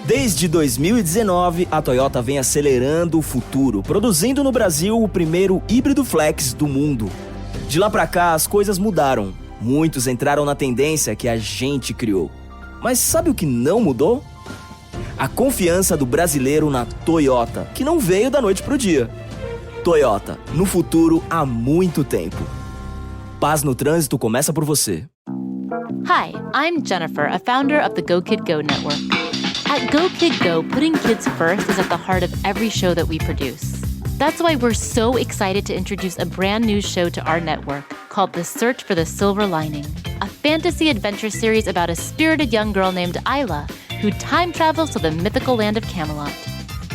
Desde 2019, a Toyota vem acelerando o futuro, produzindo no Brasil o primeiro híbrido flex do mundo. De lá pra cá, as coisas mudaram. Muitos entraram na tendência que a gente criou. Mas sabe o que não mudou? A confiança do brasileiro na Toyota, que não veio da noite pro dia. Toyota, no futuro há muito tempo. Paz no trânsito começa por você. Hi, I'm Jennifer, a founder of the Go Kid Go network. At Go Kid Go, putting kids first is at the heart of every show that we produce. That's why we're so excited to introduce a brand new show to our network called The Search for the Silver Lining, a fantasy adventure series about a spirited young girl named Isla who time travels to the mythical land of Camelot.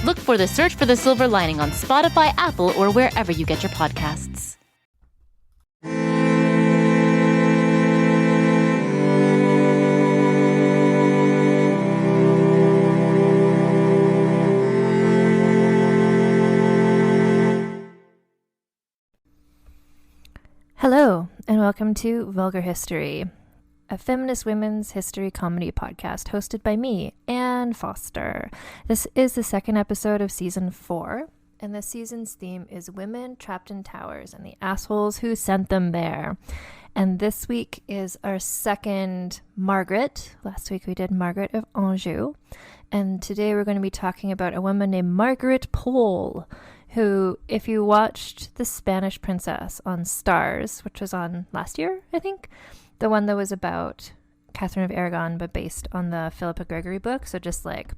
Look for The Search for the Silver Lining on Spotify, Apple, or wherever you get your podcasts. Hello, and welcome to Vulgar History, a feminist women's history comedy podcast hosted by me, Anne Foster. This is the second episode of season 4, and this season's theme is women trapped in towers and the assholes who sent them there. And this week is our second Margaret. Last week we did Margaret of Anjou, and today we're going to be talking about a woman named Margaret Pole, who, if you watched The Spanish Princess on Stars, which was on last year, I think, the one that was about Catherine of Aragon, but based on the Philippa Gregory book. So just like,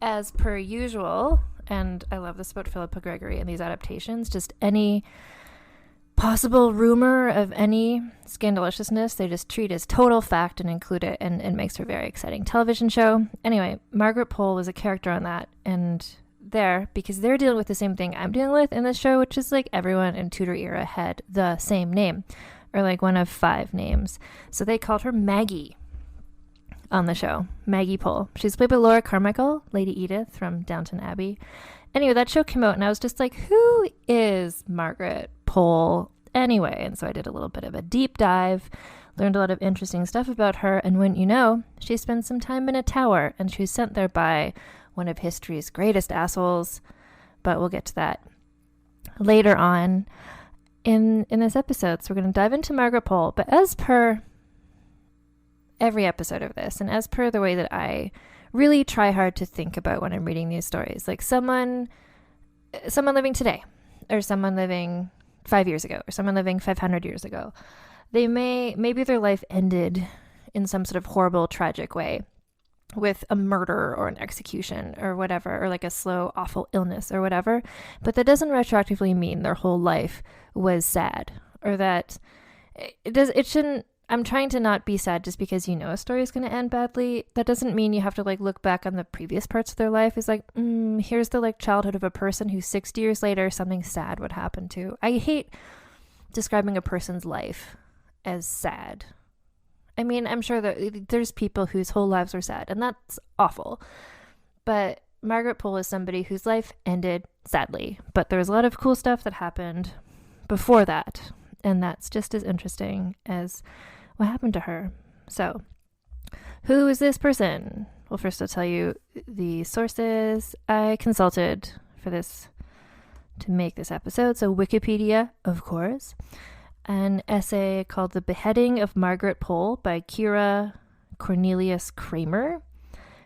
as per usual, and I love this about Philippa Gregory and these adaptations, just any possible rumor of any scandaliciousness, they just treat as total fact and include it, and it makes for a very exciting television show. Anyway, Margaret Pole was a character on that, and there, because they're dealing with the same thing I'm dealing with in this show, which is like everyone in Tudor era had the same name, or like one of 5 names. So they called her Maggie on the show, Maggie Pole. She's played by Laura Carmichael, Lady Edith from Downton Abbey. Anyway, that show came out and I was just like, who is Margaret Pole anyway? And so I did a little bit of a deep dive, learned a lot of interesting stuff about her, and wouldn't you know, she spent some time in a tower, and she was sent there by one of history's greatest assholes, but we'll get to that later on in this episode. So we're going to dive into Margaret Pole, but as per every episode of this, and as per the way that I really try hard to think about when I'm reading these stories, like someone living today, or someone living 5 years ago, or someone living 500 years ago, maybe their life ended in some sort of horrible, tragic way, with a murder or an execution or whatever, or like a slow, awful illness or whatever. But that doesn't retroactively mean their whole life was sad, or that it shouldn't. I'm trying to not be sad just because you know a story is going to end badly. That doesn't mean you have to like look back on the previous parts of their life. It's like, here's the like childhood of a person who 60 years later something sad would happen to. I hate describing a person's life as sad. I mean, I'm sure that there's people whose whole lives were sad, and that's awful. But Margaret Pole is somebody whose life ended sadly, but there was a lot of cool stuff that happened before that, and that's just as interesting as what happened to her. So, who is this person? Well, first I'll tell you the sources I consulted for this, to make this episode. So Wikipedia, of course. An essay called The Beheading of Margaret Pole by Kira Cornelius Kramer,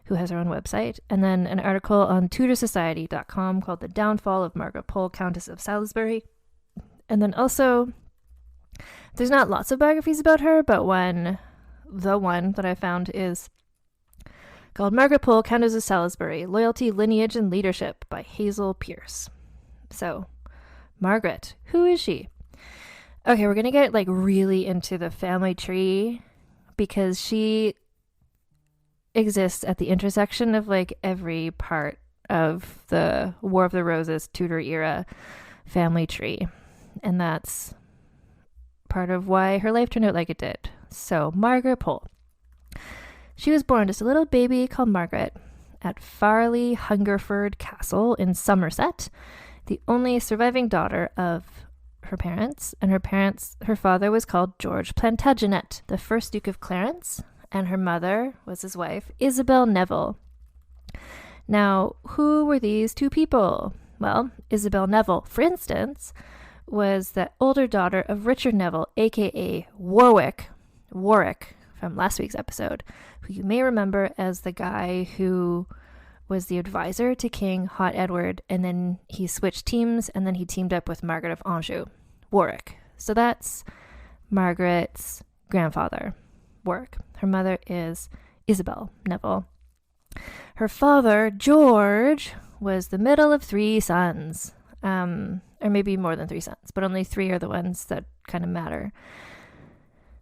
who has her own website. And then an article on TudorSociety.com called The Downfall of Margaret Pole, Countess of Salisbury. And then also, there's not lots of biographies about her, but the one that I found is called Margaret Pole, Countess of Salisbury, Loyalty, Lineage, and Leadership by Hazel Pierce. So, Margaret, who is she? Okay, we're going to get like really into the family tree, because she exists at the intersection of like every part of the War of the Roses Tudor era family tree. And that's part of why her life turned out like it did. So, Margaret Pole. She was born just a little baby called Margaret at Farley Hungerford Castle in Somerset, the only surviving daughter of her parents. And her father was called George Plantagenet, the first Duke of Clarence, and her mother was his wife, Isabel Neville. Now, who were these two people? Well, Isabel Neville, for instance, was the older daughter of Richard Neville, aka Warwick from last week's episode, who you may remember as the guy who was the advisor to King Hot Edward, and then he switched teams, and then he teamed up with Margaret of Anjou, Warwick. So that's Margaret's grandfather, Warwick. Her mother is Isabel Neville. Her father, George, was the middle of three sons, or maybe more than three sons, but only three are the ones that kind of matter.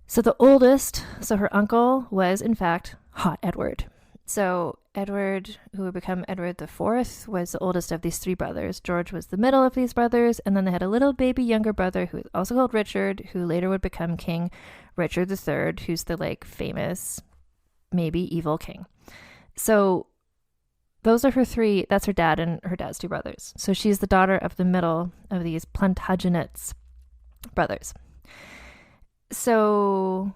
So the oldest, so her uncle, was in fact Hot Edward. So Edward, who would become Edward IV, was the oldest of these three brothers. George was the middle of these brothers, and then they had a little baby younger brother who was also called Richard, who later would become King Richard III, who's the famous, maybe evil king. So those are her three. That's her dad and her dad's two brothers. So she's the daughter of the middle of these Plantagenets brothers. So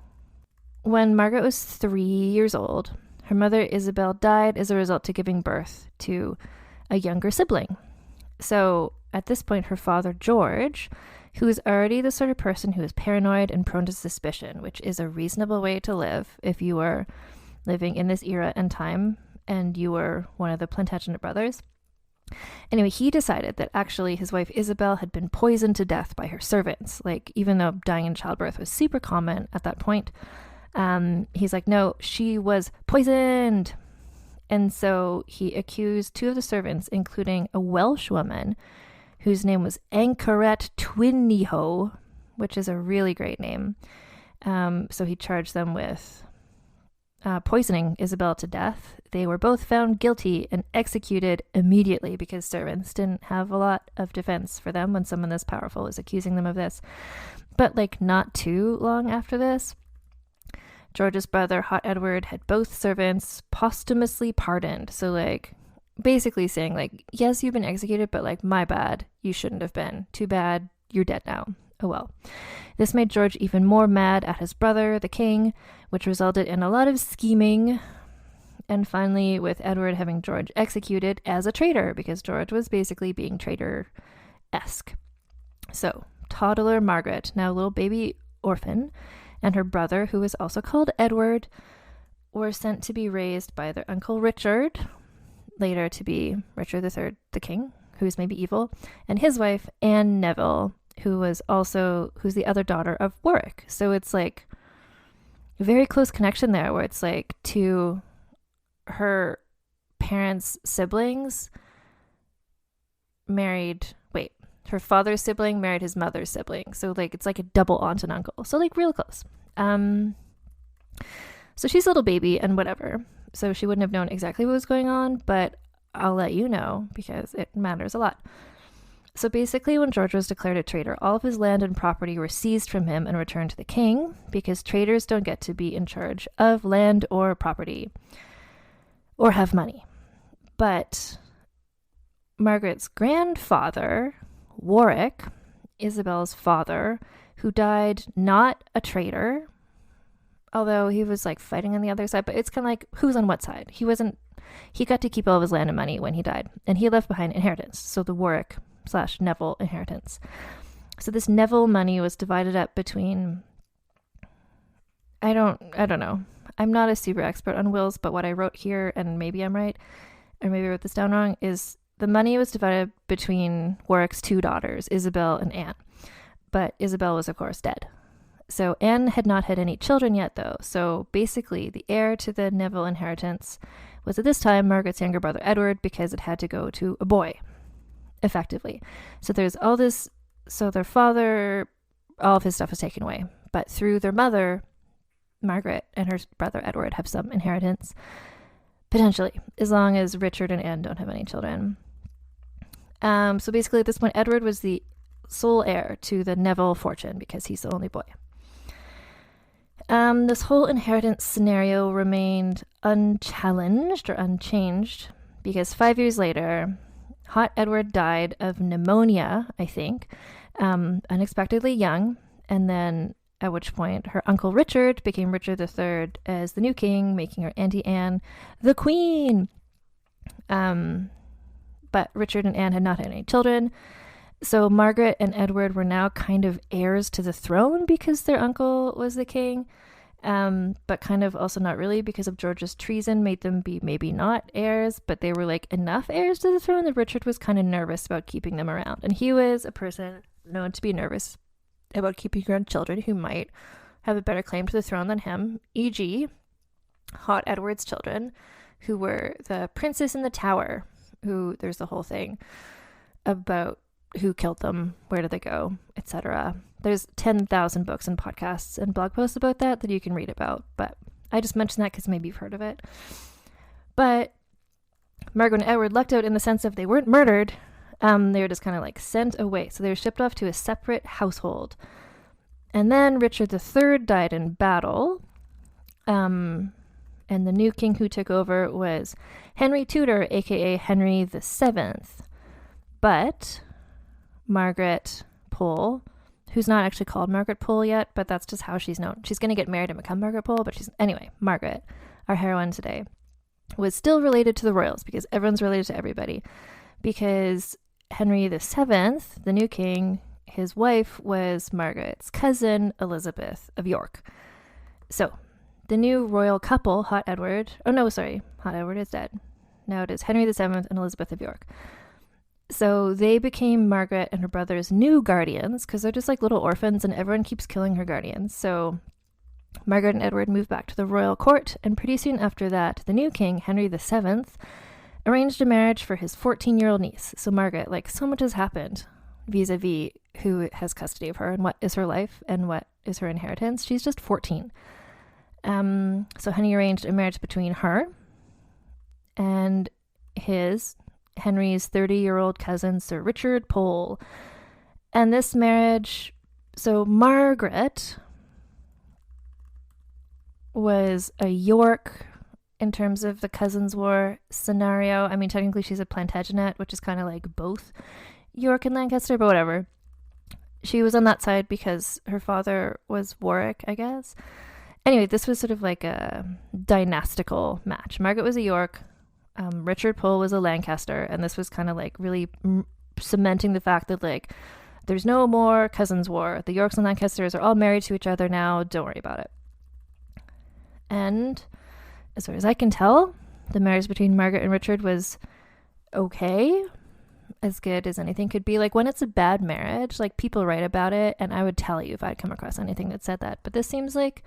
when Margaret was 3 years old, her mother Isabel died as a result to giving birth to a younger sibling. So at this point, her father George, who is already the sort of person who is paranoid and prone to suspicion, which is a reasonable way to live if you are living in this era and time and you were one of the Plantagenet brothers. Anyway, he decided that actually his wife Isabel had been poisoned to death by her servants. Even though dying in childbirth was super common at that point, he's like, no, she was poisoned. And so he accused two of the servants, including a Welsh woman whose name was Anchoret Twynniho, which is a really great name. So he charged them with poisoning Isabel to death. They were both found guilty and executed immediately because servants didn't have a lot of defense for them when someone this powerful is accusing them of this. But not too long after this, George's brother, Hot Edward, had both servants posthumously pardoned. So basically saying yes, you've been executed, but my bad, you shouldn't have been. Too bad, you're dead now. Oh well. This made George even more mad at his brother, the king, which resulted in a lot of scheming, and finally with Edward having George executed as a traitor, because George was basically being traitor-esque. So, toddler Margaret, now little baby orphan, and her brother, who was also called Edward, were sent to be raised by their uncle Richard, later to be Richard III, the king, who's maybe evil, and his wife, Anne Neville, who's the other daughter of Warwick. So it's a very close connection there, where it's to her parents' siblings her father's sibling married his mother's sibling. So it's a double aunt and uncle. So real close. So she's a little baby and whatever. So she wouldn't have known exactly what was going on, but I'll let you know because it matters a lot. So basically, when George was declared a traitor, all of his land and property were seized from him and returned to the king, because traitors don't get to be in charge of land or property or have money. But Margaret's grandfather, Warwick, Isabel's father, who died not a traitor, although he was fighting on the other side, but it's kind of who's on what side? He got to keep all of his land and money when he died, and he left behind inheritance. So the Warwick/Neville inheritance. So this Neville money was divided up between, I don't know. I'm not a super expert on wills, but what I wrote here, and maybe I'm right, or maybe I wrote this down wrong, is the money was divided between Warwick's two daughters, Isabel and Anne. But Isabel was, of course, dead. So Anne had not had any children yet, though. So basically, the heir to the Neville inheritance was at this time Margaret's younger brother, Edward, because it had to go to a boy, effectively. So there's all this. So their father, all of his stuff was taken away. But through their mother, Margaret, and her brother, Edward, have some inheritance, potentially, as long as Richard and Anne don't have any children. So basically, at this point, Edward was the sole heir to the Neville fortune because he's the only boy. This whole inheritance scenario remained unchallenged or unchanged because 5 years later, Hot Edward died of pneumonia, I think, unexpectedly young, and then at which point her uncle Richard became Richard III as the new king, making her Auntie Anne the queen. But Richard and Anne had not had any children. So Margaret and Edward were now kind of heirs to the throne because their uncle was the king. But kind of also not really, because of George's treason made them be maybe not heirs, but they were like enough heirs to the throne that Richard was kind of nervous about keeping them around. And he was a person known to be nervous about keeping around children who might have a better claim to the throne than him, e.g. Hot Edward's children, who were the Princess in the Tower, who there's the whole thing about who killed them, where did they go, etc. There's 10,000 books and podcasts and blog posts about that you can read about, but I just mentioned that because maybe you've heard of it. But Margaret and Edward lucked out in the sense of they weren't murdered. They were just kind of like sent away. So they were shipped off to a separate household. And then Richard III died in battle. And the new king who took over was Henry Tudor, aka Henry VII. But Margaret Pole, who's not actually called Margaret Pole yet, but that's just how she's known. She's going to get married and become Margaret Pole, but Margaret, our heroine today, was still related to the royals because everyone's related to everybody. Because Henry VII, the new king, his wife was Margaret's cousin, Elizabeth of York. So the new royal couple, Hot Edward is dead. Now it is Henry VII and Elizabeth of York. So they became Margaret and her brother's new guardians because they're just like little orphans and everyone keeps killing her guardians. So Margaret and Edward moved back to the royal court, and pretty soon after that, the new king, Henry VII, arranged a marriage for his 14-year-old niece. So Margaret, like, so much has happened vis-a-vis who has custody of her and what is her life and what is her inheritance. She's just 14. So Henry arranged a marriage between her and Henry's 30-year-old cousin, Sir Richard Pole. And this marriage, so Margaret was a York in terms of the Cousins War scenario. I mean, technically she's a Plantagenet, which is kind of like both York and Lancaster, but whatever. She was on that side because her father was Warwick, I guess. Anyway, this was sort of like a dynastical match. Margaret was a York, Richard Pole was a Lancaster, and this was kind of like really cementing the fact that like there's no more Cousins War. The Yorks and Lancasters are all married to each other now. Don't worry about it. And as far as I can tell, the marriage between Margaret and Richard was okay, as good as anything could be. Like, when it's a bad marriage, like, people write about it, and I would tell you if I'd come across anything that said that. But this seems like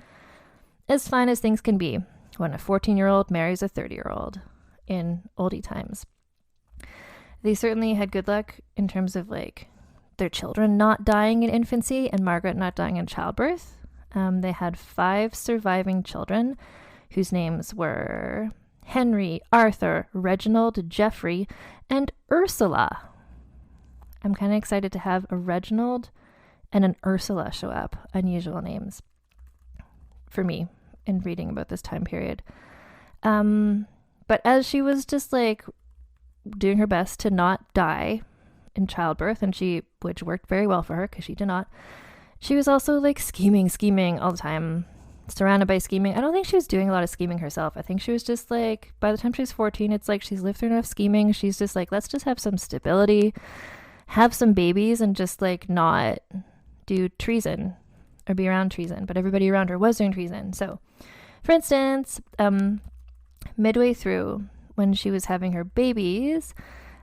as fine as things can be when a 14-year-old marries a 30-year-old in oldie times. They certainly had good luck in terms of, like, their children not dying in infancy and Margaret not dying in childbirth. They had 5 surviving children whose names were Henry, Arthur, Reginald, Geoffrey, and Ursula. I'm kind of excited to have a Reginald and an Ursula show up. Unusual names for me in reading about this time period. But as she was just like doing her best to not die in childbirth, which worked very well for her because she did not, she was also like scheming all the time, surrounded by scheming. I don't think she was doing a lot of scheming herself. I think she was just like, by the time she's 14, it's like she's lived through enough scheming. She's just like, let's just have some stability, have some babies, and just like not do treason or be around treason. But everybody around her was doing treason. So, for instance, midway through, when she was having her babies,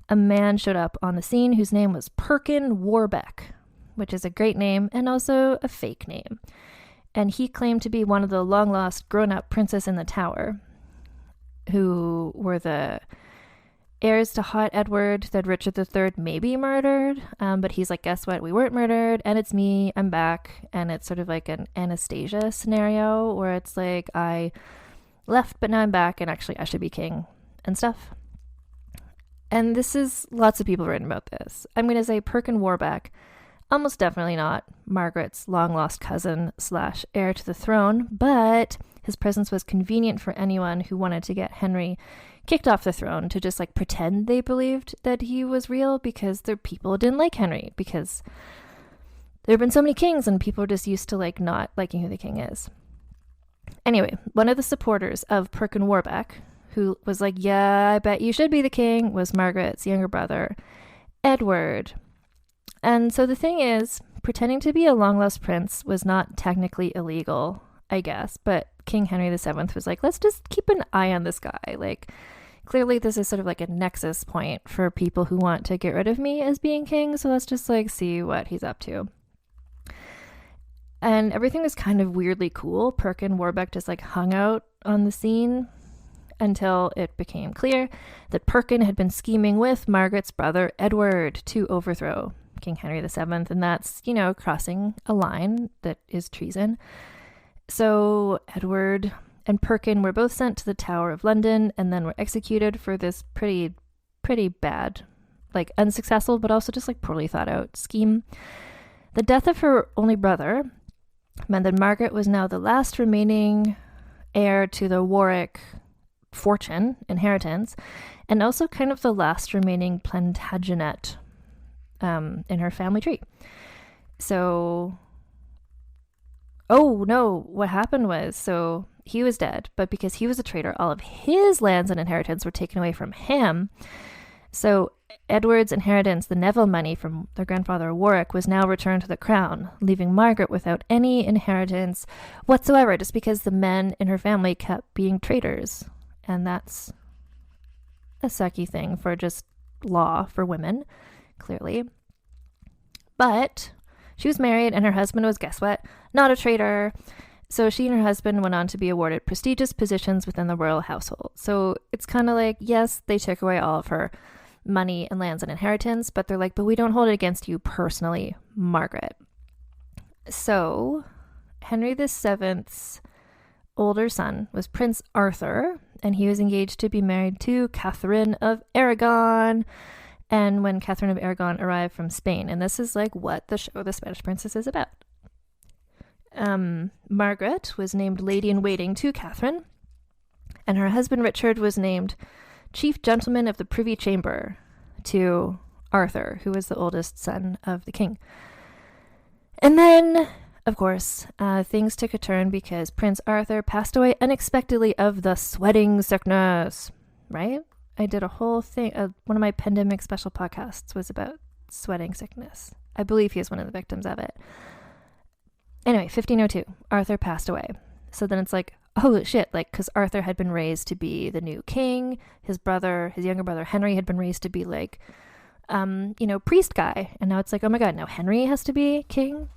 a man showed up on the scene whose name was Perkin Warbeck, which is a great name and also a fake name. And he claimed to be one of the long-lost grown-up Princess in the Tower, who were the heirs to Hot Edward that Richard III maybe murdered. But he's like, guess what? We weren't murdered, and it's me. I'm back. And it's sort of like an Anastasia scenario where it's like, I left, but now I'm back, and actually I should be king and stuff. And this is lots of people written about this. I'm going to say Perkin Warbeck, almost definitely not Margaret's long-lost cousin / heir to the throne, but his presence was convenient for anyone who wanted to get Henry kicked off the throne to just like pretend they believed that he was real, because their people didn't like Henry, because there have been so many kings and people are just used to like not liking who the king is. Anyway, one of the supporters of Perkin Warbeck, who was like, yeah, I bet you should be the king, was Margaret's younger brother, Edward. And so the thing is, pretending to be a long-lost prince was not technically illegal, I guess, but King Henry VII was like, let's just keep an eye on this guy. Like, clearly this is sort of like a nexus point for people who want to get rid of me as being king, so let's just like see what he's up to. And everything was kind of weirdly cool. Perkin Warbeck just like hung out on the scene until it became clear that Perkin had been scheming with Margaret's brother Edward to overthrow King Henry VII, and that's, you know, crossing a line that is treason. So Edward and Perkin were both sent to the Tower of London and then were executed for this pretty bad, like unsuccessful, but also just like poorly thought out scheme. The death of her only brother meant that Margaret was now the last remaining heir to the Warwick fortune, inheritance, and also kind of the last remaining Plantagenet in her family tree. So, oh no, what happened was, so he was dead, but because he was a traitor, all of his lands and inheritance were taken away from him. So Edward's inheritance, the Neville money from their grandfather Warwick, was now returned to the crown, leaving Margaret without any inheritance whatsoever, just because the men in her family kept being traitors. And that's a sucky thing for just law for women, clearly. But she was married and her husband was, guess what? Not a traitor. So she and her husband went on to be awarded prestigious positions within the royal household. So it's kind of like, yes, they took away all of her money and lands and inheritance, but they're like, but we don't hold it against you personally, Margaret. So Henry VII's older son was Prince Arthur, and he was engaged to be married to Catherine of Aragon. And when Catherine of Aragon arrived from Spain, and this is like what the show The Spanish Princess is about. Margaret was named Lady in Waiting to Catherine, and her husband Richard was named Chief Gentleman of the Privy Chamber to Arthur, who was the oldest son of the king. And then, of course, things took a turn because Prince Arthur passed away unexpectedly of the sweating sickness, right? I did a whole thing, one of my pandemic special podcasts was about sweating sickness. I believe he is one of the victims of it. Anyway, 1502, Arthur passed away. So then it's like, oh shit, like, because Arthur had been raised to be the new king. His younger brother Henry had been raised to be like, priest guy. And now it's like, oh my God, now Henry has to be king.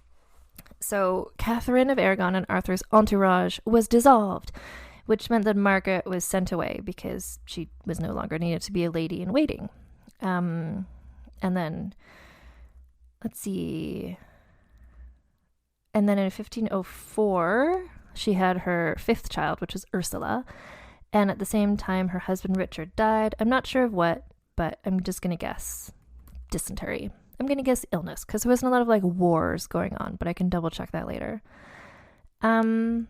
So Catherine of Aragon and Arthur's entourage was dissolved, which meant that Margaret was sent away because she was no longer needed to be a lady in waiting. And then, let's see. And then in 1504, she had her fifth child, which was Ursula. And at the same time, her husband Richard died. I'm not sure of what, but I'm just going to guess dysentery. I'm going to guess illness, because there wasn't a lot of like wars going on, but I can double check that later. So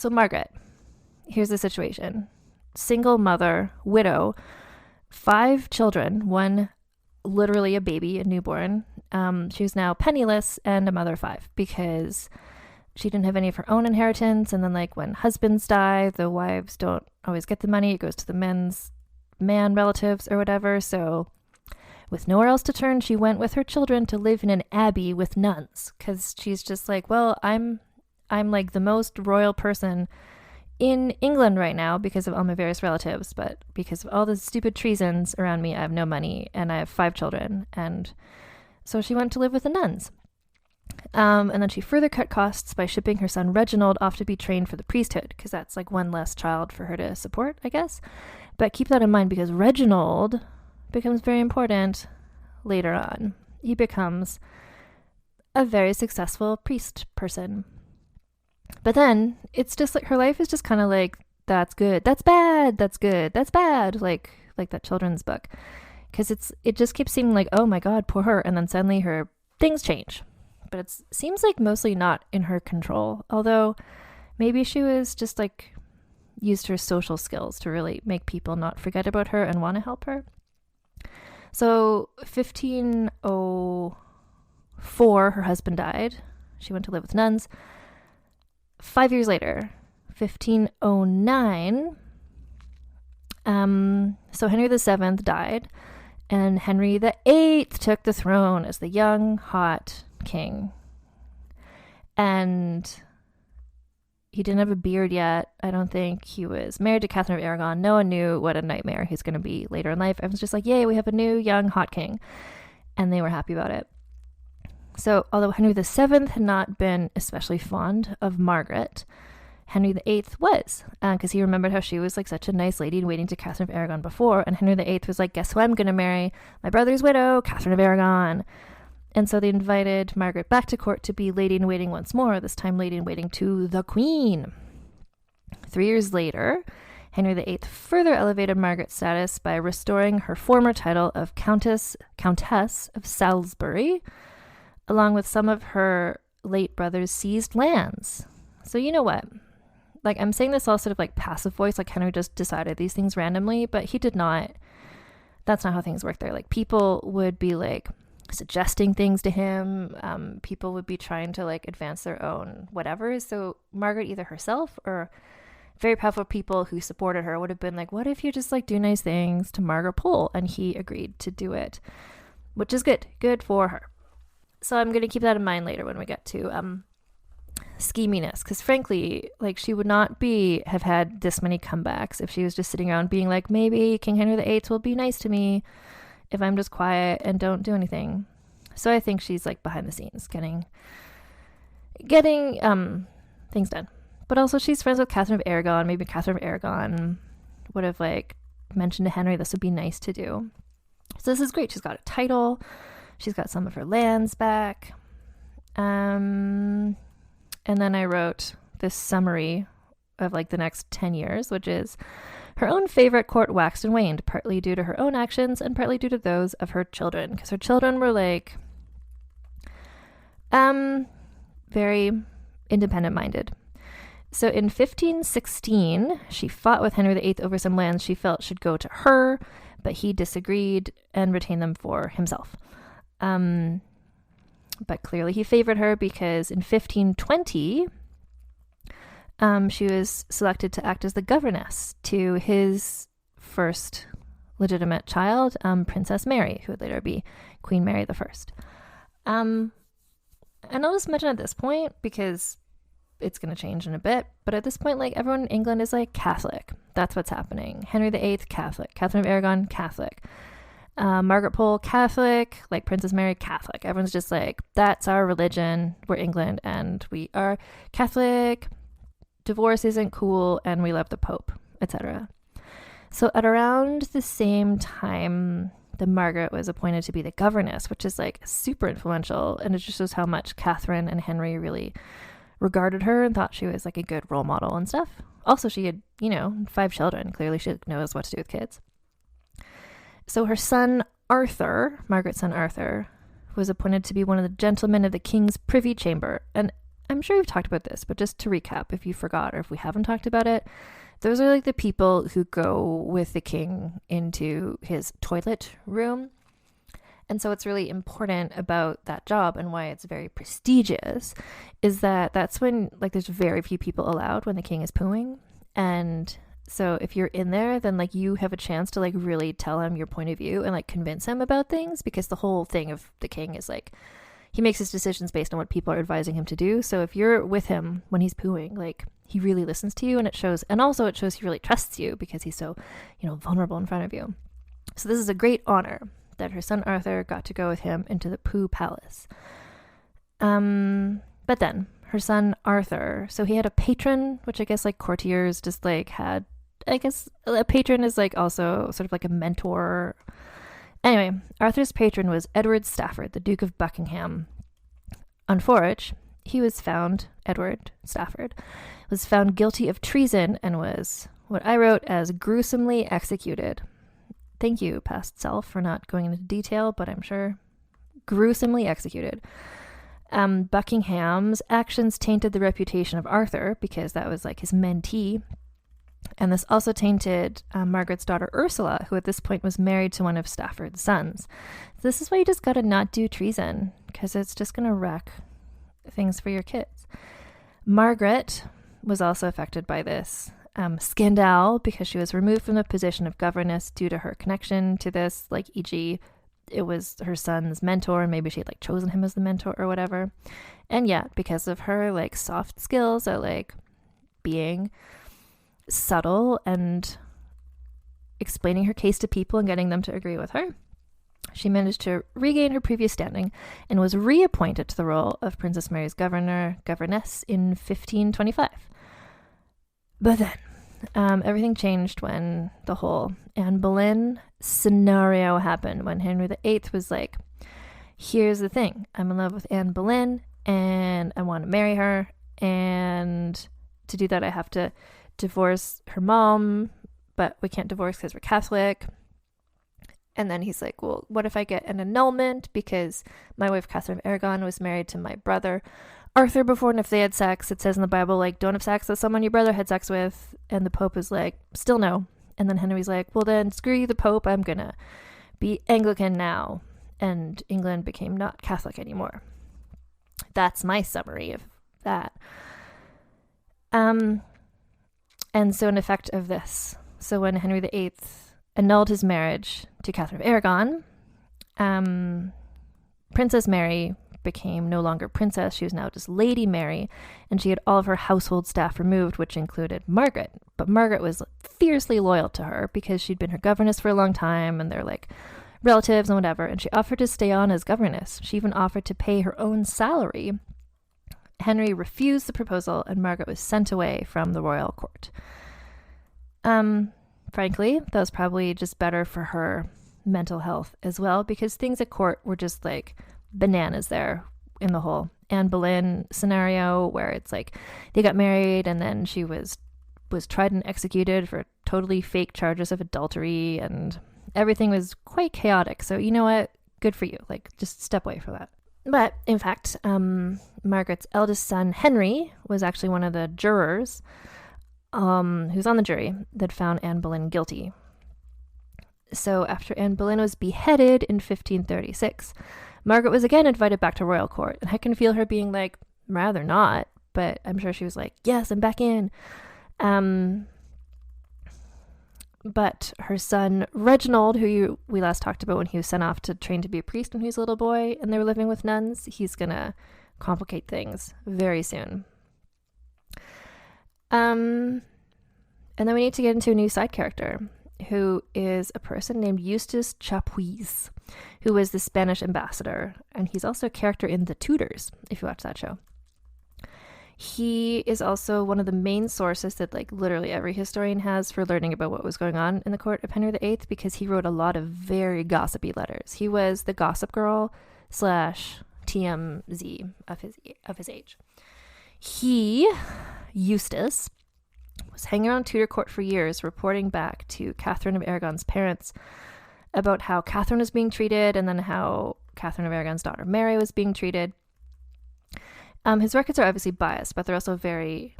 Margaret, here's the situation. Single mother, widow, 5 children, one literally a baby, a newborn. She was now penniless and a mother of 5 because she didn't have any of her own inheritance. And then like when husbands die, the wives don't always get the money. It goes to the man relatives or whatever. So with nowhere else to turn, she went with her children to live in an abbey with nuns, because she's just like, well, I'm like the most royal person in England right now because of all my various relatives, but because of all the stupid treasons around me, I have no money and I have 5 children. And so she went to live with the nuns. And then she further cut costs by shipping her son Reginald off to be trained for the priesthood, because that's like one less child for her to support, I guess. But keep that in mind, because Reginald becomes very important later on. He becomes a very successful priest person. But then it's just like her life is just kind of like, that's good, that's bad, that's good, that's bad, like that children's book, because it just keeps seeming like, oh my God, poor her, and then suddenly her things change. But it seems like mostly not in her control, although maybe she was just like used her social skills to really make people not forget about her and want to help her. So 1504, her husband died. She went to live with nuns. 5 years later, 1509, So Henry VII died, and Henry VIII took the throne as the young, hot king. And he didn't have a beard yet. I don't think. He was married to Catherine of Aragon. No one knew what a nightmare he's going to be later in life. Everyone's just like, yay, we have a new, young, hot king. And they were happy about it. So although Henry VII had not been especially fond of Margaret, Henry VIII was, because he remembered how she was like such a nice lady and waiting to Catherine of Aragon before. And Henry VIII was like, guess who I'm going to marry? My brother's widow, Catherine of Aragon. And so they invited Margaret back to court to be lady in waiting once more, this time lady in waiting to the Queen. 3 years later, Henry VIII further elevated Margaret's status by restoring her former title of Countess of Salisbury, along with some of her late brother's seized lands. So you know what? Like, I'm saying this all sort of like passive voice, like Henry just decided these things randomly, but he did not. That's not how things work there. Like, people would be like suggesting things to him. People would be trying to like advance their own whatever. So Margaret, either herself or very powerful people who supported her, would have been like, what if you just like do nice things to Margaret Pole? And he agreed to do it, which is good for her. So I'm going to keep that in mind later when we get to scheminess, because frankly, like, she would not have had this many comebacks if she was just sitting around being like, maybe King Henry VIII will be nice to me if I'm just quiet and don't do anything. So I think she's like behind the scenes getting things done. But also she's friends with Catherine of Aragon. Maybe Catherine of Aragon would have like mentioned to Henry this would be nice to do. So this is great. She's got a title. She's got some of her lands back. And then I wrote this summary of like the next 10 years, which is: her own favorite court waxed and waned, partly due to her own actions and partly due to those of her children, because her children were like very independent-minded. So in 1516, she fought with Henry VIII over some lands she felt should go to her, but he disagreed and retained them for himself. But clearly he favored her, because in 1520, she was selected to act as the governess to his first legitimate child, Princess Mary, who would later be Queen Mary I. And I'll just mention at this point, because it's going to change in a bit, but at this point, like, everyone in England is like Catholic. That's what's happening. Henry VIII, Catholic. Catherine of Aragon, Catholic. Margaret Pole, Catholic. Like, Princess Mary, Catholic. Everyone's just like, that's our religion. We're England and we are Catholic. Divorce isn't cool and we love the Pope, etc. So at around the same time, the Margaret was appointed to be the governess, which is like super influential, and it just shows how much Catherine and Henry really regarded her and thought she was like a good role model and stuff. Also, she had, 5 children. Clearly she knows what to do with kids. So her son Arthur, Margaret's son Arthur, was appointed to be one of the gentlemen of the king's privy chamber. And I'm sure we've talked about this, but just to recap, if you forgot or if we haven't talked about it, those are like the people who go with the king into his toilet room. And so what's really important about that job and why it's very prestigious is that that's when, like, there's very few people allowed when the king is pooing. And so if you're in there, then like you have a chance to like really tell him your point of view and like convince him about things, because the whole thing of the king is like, he makes his decisions based on what people are advising him to do. So if you're with him when he's pooing, like, he really listens to you, and it shows. And also it shows he really trusts you because he's so, vulnerable in front of you. So this is a great honor that her son Arthur got to go with him into the Pooh Palace. But then her son Arthur, so he had a patron, which I guess like courtiers just like had, I guess a patron is like also sort of like a mentor. Anyway, Arthur's patron was Edward Stafford, the Duke of Buckingham. On forage, Edward Stafford, was found guilty of treason and was what I wrote as gruesomely executed. Thank you, past self, for not going into detail, but I'm sure gruesomely executed. Buckingham's actions tainted the reputation of Arthur, because that was like his mentee. And this also tainted Margaret's daughter Ursula, who at this point was married to one of Stafford's sons. So this is why you just gotta not do treason, because it's just gonna wreck things for your kids. Margaret was also affected by this. scandal because she was removed from the position of governess due to her connection to this, like, e.g., it was her son's mentor and maybe she had like chosen him as the mentor or whatever. And yeah, because of her like soft skills at like being subtle and explaining her case to people and getting them to agree with her, she managed to regain her previous standing and was reappointed to the role of Princess Mary's governess in 1525. But then everything changed when the whole Anne Boleyn scenario happened, when Henry VIII was like, here's the thing, I'm in love with Anne Boleyn and I want to marry her, and to do that I have to divorce her mom, but we can't divorce because we're Catholic. And then he's like, well, what if I get an annulment because my wife Catherine of Aragon was married to my brother Arthur before, and if they had sex, it says in the Bible, like, don't have sex with someone your brother had sex with. And the Pope is like, still no. And then Henry's like, well then, screw you, the Pope, I'm gonna be Anglican now. And England became not Catholic anymore. That's my summary of that. And so an effect of this. So when Henry VIII annulled his marriage to Catherine of Aragon, Princess Mary became no longer princess. She was now just Lady Mary, and she had all of her household staff removed, which included Margaret. But Margaret was fiercely loyal to her because she'd been her governess for a long time, and they're like relatives and whatever, and she offered to stay on as governess. She even offered to pay her own salary. Henry refused the proposal, and Margaret was sent away from the royal court. Frankly, that was probably just better for her mental health as well, because things at court were just like bananas there in the whole Anne Boleyn scenario, where it's like they got married and then she was tried and executed for totally fake charges of adultery, and everything was quite chaotic. So you know what? Good for you. Like, just step away from that. But in fact, Margaret's eldest son, Henry, was actually one of the jurors who's on the jury that found Anne Boleyn guilty. So after Anne Boleyn was beheaded in 1536, Margaret was again invited back to royal court. And I can feel her being like, rather not, but I'm sure she was like, yes, I'm back in. But her son, Reginald, who we last talked about when he was sent off to train to be a priest when he was a little boy and they were living with nuns, he's going to complicate things very soon. And then we need to get into a new side character, who is a person named Eustace Chapuis, who was the Spanish ambassador, and he's also a character in The Tudors, if you watch that show. He is also one of the main sources that like literally every historian has for learning about what was going on in the court of Henry VIII, because he wrote a lot of very gossipy letters. He was the gossip girl / TMZ of his age. Eustace, was hanging around Tudor court for years, reporting back to Catherine of Aragon's parents about how Catherine was being treated, and then how Catherine of Aragon's daughter Mary was being treated. His records are obviously biased, but they're also very,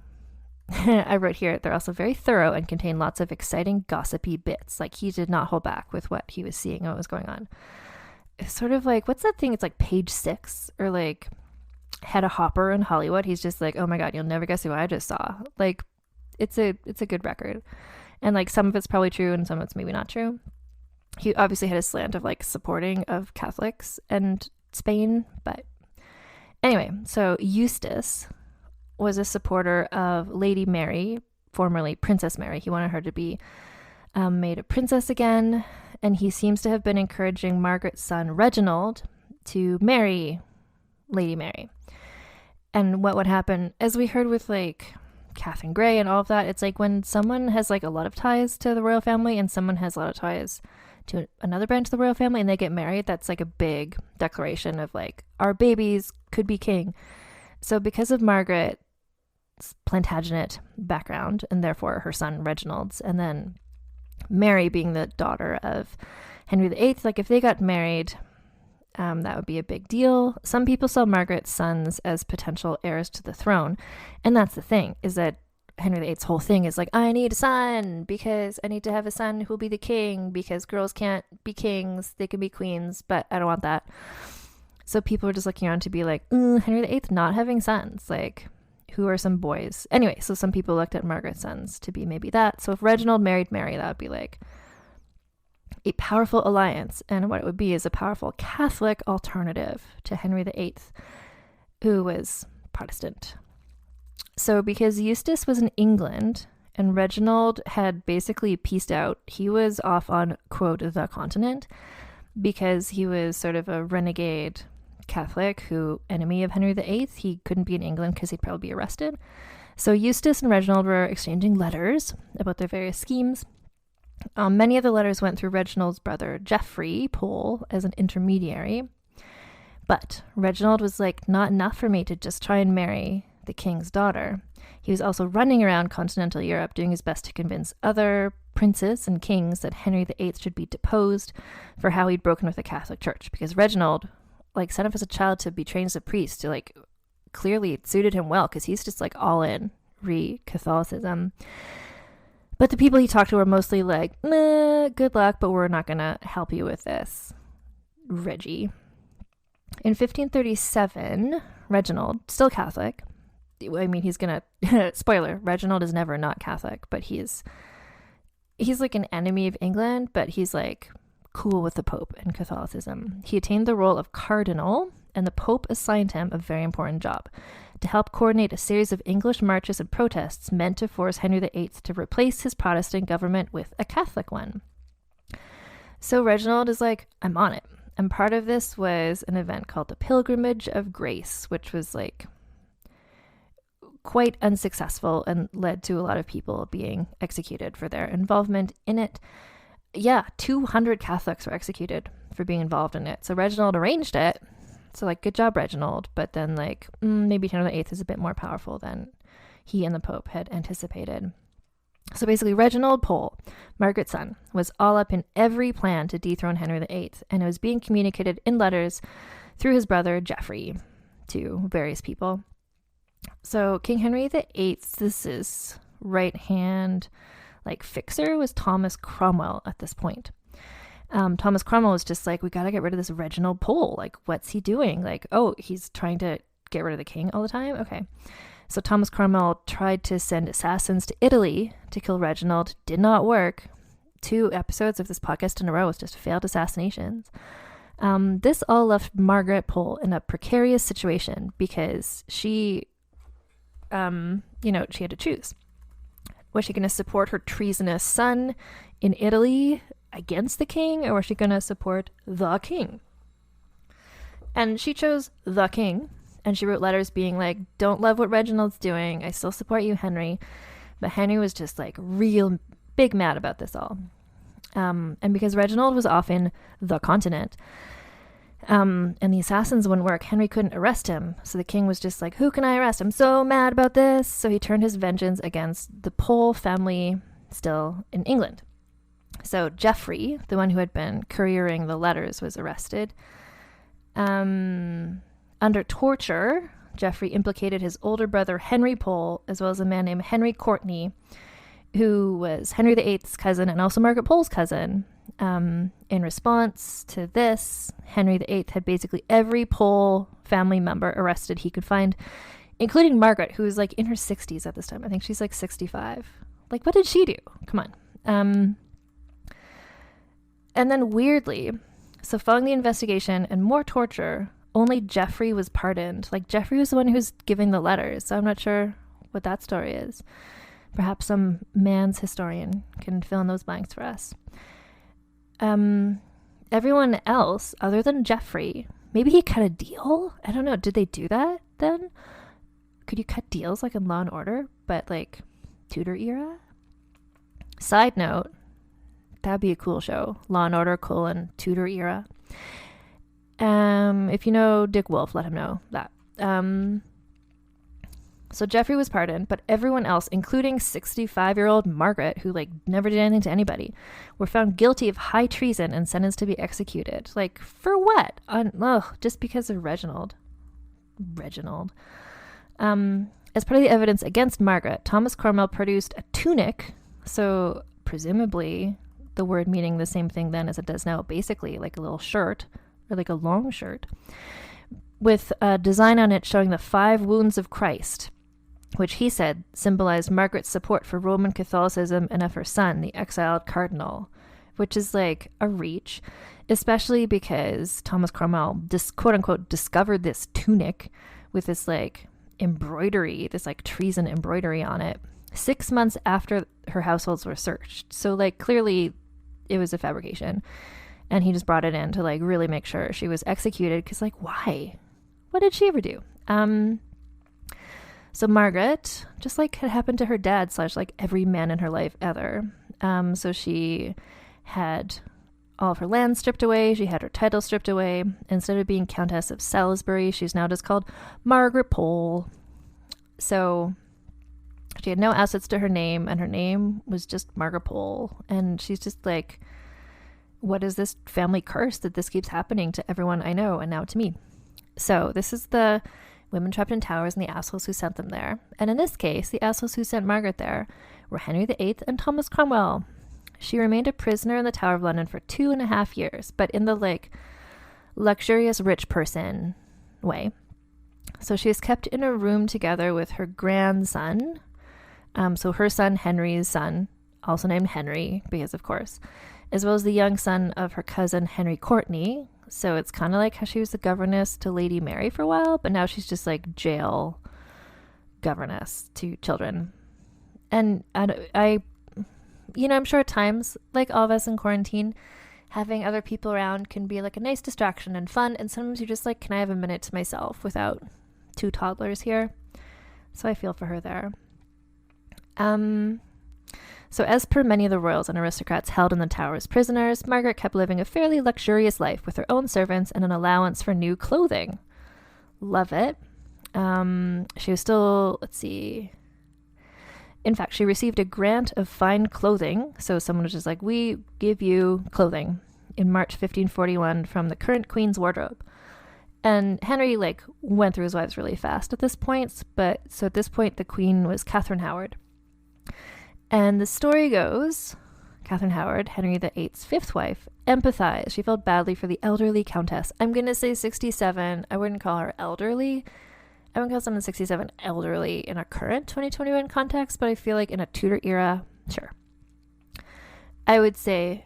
I wrote here, they're also very thorough and contain lots of exciting gossipy bits. Like, he did not hold back with what he was seeing and what was going on. It's sort of like, what's that thing? It's like Page 6 or like Hedda Hopper in Hollywood. He's just like, oh my God, you'll never guess who I just saw. Like, it's a good record. And like some of it's probably true and some of it's maybe not true. He obviously had a slant of like supporting of Catholics and Spain, but anyway, so Eustace was a supporter of Lady Mary, formerly Princess Mary. He wanted her to be made a princess again, and he seems to have been encouraging Margaret's son Reginald to marry Lady Mary. And what would happen, as we heard with like Catherine Grey and all of that, it's like when someone has like a lot of ties to the royal family and someone has a lot of ties to another branch of the royal family and they get married, that's like a big declaration of like, our babies could be king. So because of Margaret's Plantagenet background, and therefore her son Reginald's, and then Mary being the daughter of Henry VIII, like if they got married, that would be a big deal. Some people saw Margaret's sons as potential heirs to the throne. And that's the thing, is that Henry VIII's whole thing is like, I need a son because I need to have a son who will be the king, because girls can't be kings, they can be queens, but I don't want that. So people are just looking around to be like, Henry VIII not having sons, like, who are some boys. Anyway, so some people looked at Margaret's sons to be maybe that. So if Reginald married Mary, that would be like a powerful alliance. And what it would be is a powerful Catholic alternative to Henry VIII, who was Protestant. So because Eustace was in England and Reginald had basically peaced out, he was off on, quote, the continent, because he was sort of a renegade Catholic who, enemy of Henry VIII, he couldn't be in England because he'd probably be arrested. So Eustace and Reginald were exchanging letters about their various schemes. Many of the letters went through Reginald's brother Geoffrey Pole as an intermediary. But Reginald was like, not enough for me to just try and marry the king's daughter. He was also running around continental Europe doing his best to convince other princes and kings that Henry VIII should be deposed for how he'd broken with the Catholic Church, because Reginald, like, set up as a child to be trained as a priest, to like, clearly it suited him well because he's just like all in re-Catholicism. But the people he talked to were mostly like, nah, good luck, but we're not gonna help you with this, Reggie. In 1537, Reginald, still Catholic, I mean, he's gonna spoiler, Reginald is never not Catholic, but he's like an enemy of England, but he's like cool with the Pope and Catholicism. He attained the role of cardinal, and the Pope assigned him a very important job: to help coordinate a series of English marches and protests meant to force Henry VIII to replace his Protestant government with a Catholic one. So Reginald is like, I'm on it. And part of this was an event called the Pilgrimage of Grace, which was like quite unsuccessful and led to a lot of people being executed for their involvement in it. Yeah, 200 Catholics were executed for being involved in it. So Reginald arranged it. So like, good job, Reginald. But then like, maybe Henry VIII is a bit more powerful than he and the Pope had anticipated. So basically, Reginald Pole, Margaret's son, was all up in every plan to dethrone Henry VIII, and it was being communicated in letters through his brother Geoffrey to various people. So King Henry VIII's right-hand like fixer was Thomas Cromwell at this point. Thomas Cromwell was just like, we gotta get rid of this Reginald Pole. Like, what's he doing? Like, oh, he's trying to get rid of the king all the time? Okay. So Thomas Cromwell tried to send assassins to Italy to kill Reginald. Did not work. 2 episodes of this podcast in a row was just failed assassinations. This all left Margaret Pole in a precarious situation because she, she had to choose. Was she going to support her treasonous son in Italy against the king, or was she going to support the king? And she chose the king. And she wrote letters being like, don't love what Reginald's doing. I still support you, Henry. But Henry was just like real big mad about this all. And because Reginald was off in the continent, and the assassins wouldn't work, Henry couldn't arrest him. So the king was just like, who can I arrest? I'm so mad about this. So he turned his vengeance against the Pole family still in England. So Geoffrey, the one who had been couriering the letters, was arrested. Under torture, Geoffrey implicated his older brother Henry Pole, as well as a man named Henry Courtney, who was Henry VIII's cousin and also Margaret Pole's cousin. In response to this, Henry VIII had basically every Pole family member arrested he could find, including Margaret, who was like in her 60s at this time. I think she's like 65. Like, what did she do? Come on. And then weirdly, so following the investigation and more torture, only Geoffrey was pardoned. Like, Geoffrey was the one who's giving the letters, so I'm not sure what that story is. Perhaps some man's historian can fill in those blanks for us. Everyone else, other than Geoffrey, maybe he cut a deal? I don't know. Did they do that then? Could you cut deals like in Law and Order, but like Tudor era? Side note, that'd be a cool show. Law and Order, Tudor era. If you know Dick Wolf, let him know that. So Geoffrey was pardoned, but everyone else, including 65-year-old Margaret, who like never did anything to anybody, were found guilty of high treason and sentenced to be executed. Like, for what? Just because of Reginald. As part of the evidence against Margaret, Thomas Cromwell produced a tunic, so presumably the word meaning the same thing then as it does now, basically like a little shirt, or like a long shirt, with a design on it showing the 5 wounds of Christ. which he said symbolized Margaret's support for Roman Catholicism and of her son, the exiled cardinal, which is like a reach, especially because Thomas Cromwell, quote unquote, discovered this tunic with this like embroidery, this like treason embroidery on it 6 months after her households were searched. So like clearly it was a fabrication, and he just brought it in to like really make sure she was executed, because like, why? What did she ever do? So Margaret, just like had happened to her dad / like every man in her life ever, so she had all of her land stripped away, she had her title stripped away. Instead of being Countess of Salisbury, she's now just called Margaret Pole. So she had no assets to her name, and her name was just Margaret Pole. And she's just like, what is this family curse that this keeps happening to everyone I know and now to me? So this is the women trapped in towers and the assholes who sent them there. And in this case, the assholes who sent Margaret there were Henry VIII and Thomas Cromwell. She remained a prisoner in the Tower of London for 2.5 years, but in the like luxurious rich person way. So she was kept in a room together with her grandson. So her son, Henry's son, also named Henry, because of course, as well as the young son of her cousin, Henry Courtney. So it's kind of like how she was the governess to Lady Mary for a while, but now she's just like jail governess to children. And I I'm sure at times, like all of us in quarantine, having other people around can be like a nice distraction and fun. And sometimes you're just like, can I have a minute to myself without 2 toddlers here? So I feel for her there. So as per many of the royals and aristocrats held in the tower as prisoners, Margaret kept living a fairly luxurious life with her own servants and an allowance for new clothing. Love it. She was still, in fact, she received a grant of fine clothing. So someone was just like, we give you clothing in March 1541 from the current queen's wardrobe. And Henry like went through his wives really fast at this point. But so at this point, the queen was Catherine Howard. And the story goes, Catherine Howard, Henry VIII's 5th wife, empathized. She felt badly for the elderly countess. I'm going to say 67. I wouldn't call her elderly. I wouldn't call someone 67 elderly in a current 2021 context, but I feel like in a Tudor era, sure. I would say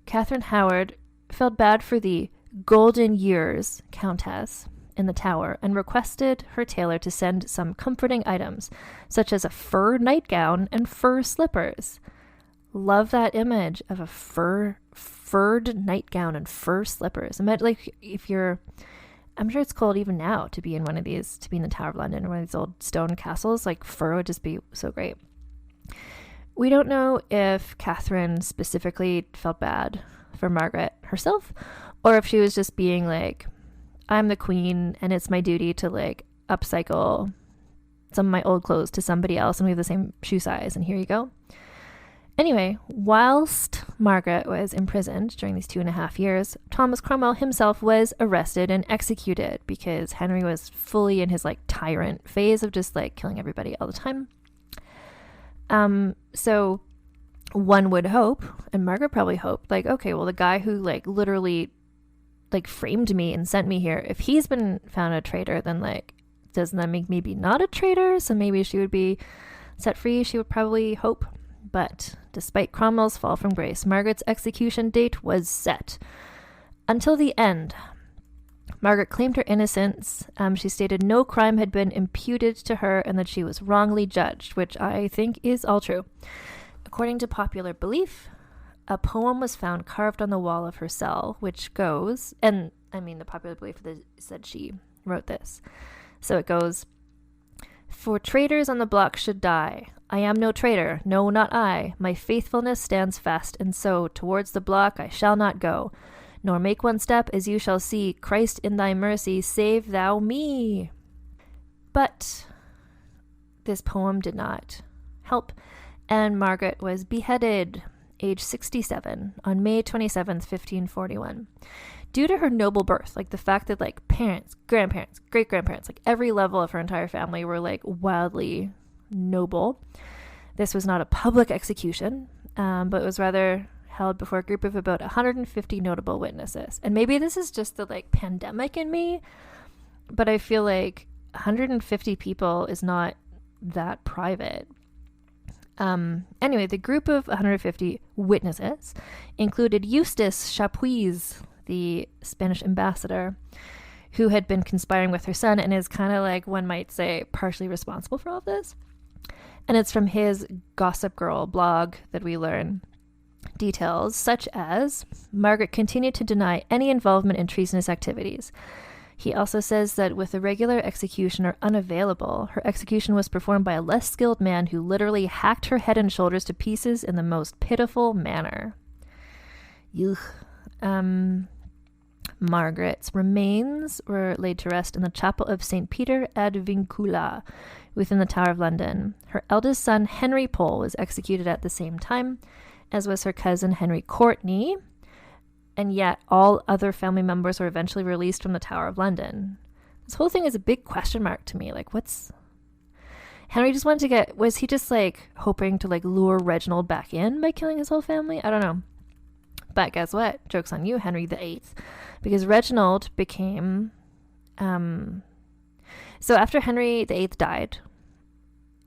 Catherine Howard felt bad for the golden years countess in the tower and requested her tailor to send some comforting items, such as a fur nightgown and fur slippers. Love that image of a furred nightgown and fur slippers. Imagine, like, I'm sure it's cold even now to be in one of these, to be in the Tower of London or one of these old stone castles. Like, fur would just be so great. We don't know if Catherine specifically felt bad for Margaret herself, or if she was just being like, I'm the queen and it's my duty to like upcycle some of my old clothes to somebody else and we have the same shoe size and here you go. Anyway, whilst Margaret was imprisoned during these 2.5 years, Thomas Cromwell himself was arrested and executed because Henry was fully in his like tyrant phase of just like killing everybody all the time. So one would hope, and Margaret probably hoped, like, okay, well, the guy who like literally like framed me and sent me here, if he's been found a traitor, then like, doesn't that make me be not a traitor? So maybe she would be set free, she would probably hope. But despite Cromwell's fall from grace, Margaret's execution date was set. Until the end, Margaret claimed her innocence. She stated no crime had been imputed to her and that she was wrongly judged, which I think is all true. According to popular belief, a poem was found carved on the wall of her cell, which goes, and I mean the popular belief said she wrote this. So it goes, for traitors on the block should die. I am no traitor, no, not I. My faithfulness stands fast, and so towards the block I shall not go, nor make one step, as you shall see. Christ, in thy mercy, save thou me. But this poem did not help, and Margaret was beheaded, age 67, on May 27th, 1541. Due to her noble birth, like the fact that like parents, grandparents, great-grandparents, like every level of her entire family were like wildly noble. This was not a public execution, but it was rather held before a group of about 150 notable witnesses. And maybe this is just the like pandemic in me, but I feel like 150 people is not that private. Anyway, the group of 150 witnesses included Eustace Chapuis, the Spanish ambassador, who had been conspiring with her son and is kind of like, one might say, partially responsible for all of this. And it's from his Gossip Girl blog that we learn details such as Margaret continued to deny any involvement in treasonous activities. He also says that with a regular executioner unavailable, her execution was performed by a less skilled man who literally hacked her head and shoulders to pieces in the most pitiful manner. Margaret's remains were laid to rest in the chapel of St. Peter ad Vincula within the Tower of London. Her eldest son, Henry Pole, was executed at the same time, as was her cousin, Henry Courtney, and yet all other family members were eventually released from the Tower of London. This whole thing is a big question mark to me. Like, what's... Henry just wanted to get... Was he just, like, hoping to, like, lure Reginald back in by killing his whole family? I don't know. But guess what? Joke's on you, Henry VIII. Because Reginald became... So after Henry VIII died,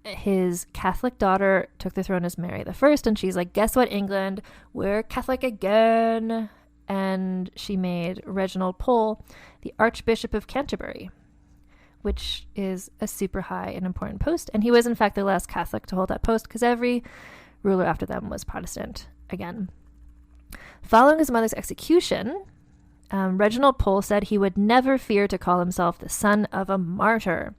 his Catholic daughter took the throne as Mary I, and she's like, guess what, England? We're Catholic again. And she made Reginald Pole the Archbishop of Canterbury, which is a super high and important post. And he was, in fact, the last Catholic to hold that post because every ruler after them was Protestant again. Following his mother's execution, Reginald Pole said he would never fear to call himself the son of a martyr.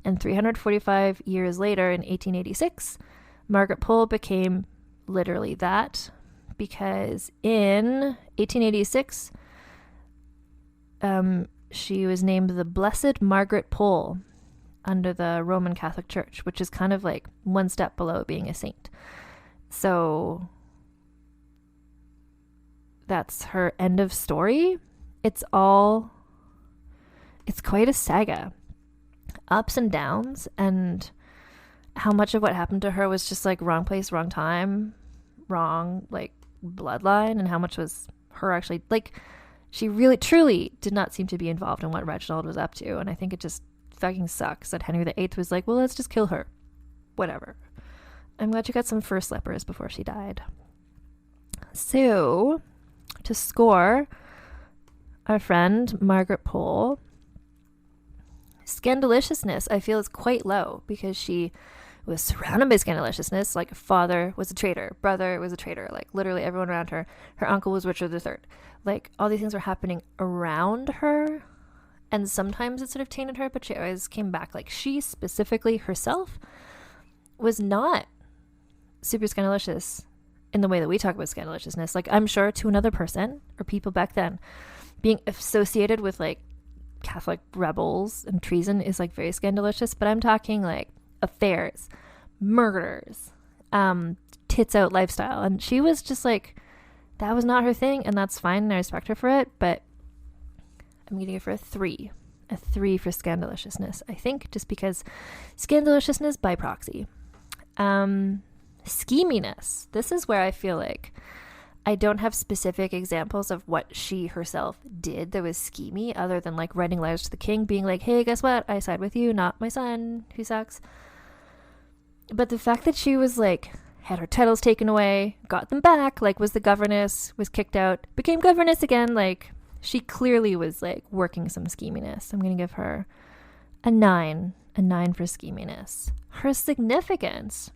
And 345 years later, in 1886, Margaret Pole became literally that, because in 1886, she was named the Blessed Margaret Pole under the Roman Catholic Church, which is kind of like one step below being a saint. So that's her end of story. It's quite a saga. Ups and downs, and how much of what happened to her was just like wrong place, wrong time, wrong like bloodline, and how much was her actually like, she really truly did not seem to be involved in what Reginald was up to. And I think it just fucking sucks that Henry VIII was like, well, let's just kill her, whatever. I'm glad you got some fur slippers before she died. So to score our friend Margaret Pole, scandaliciousness, I feel, is quite low because she was surrounded by scandaliciousness. Like, father was a traitor, brother was a traitor, like literally everyone around her. Her uncle was Richard III. Like, all these things were happening around her, and sometimes it sort of tainted her, but she always came back. Like, she specifically herself was not super scandalicious in the way that we talk about scandaliciousness. Like, I'm sure to another person or people back then, being associated with like Catholic rebels and treason is like very scandalous, but I'm talking like affairs, murders, tits out lifestyle. And she was just like, that was not her thing, and that's fine, and I respect her for it, but I'm gonna give her a 3 for scandaliciousness, I think, just because scandaliciousness by proxy. Scheminess, this is where I feel like I don't have specific examples of what she herself did that was schemy, other than like writing letters to the king being like, hey, guess what, I side with you, not my son who sucks. But the fact that she was like, had her titles taken away, got them back, like was the governess, was kicked out, became governess again, like she clearly was like working some scheminess. I'm gonna give her a 9 for scheminess. Her significance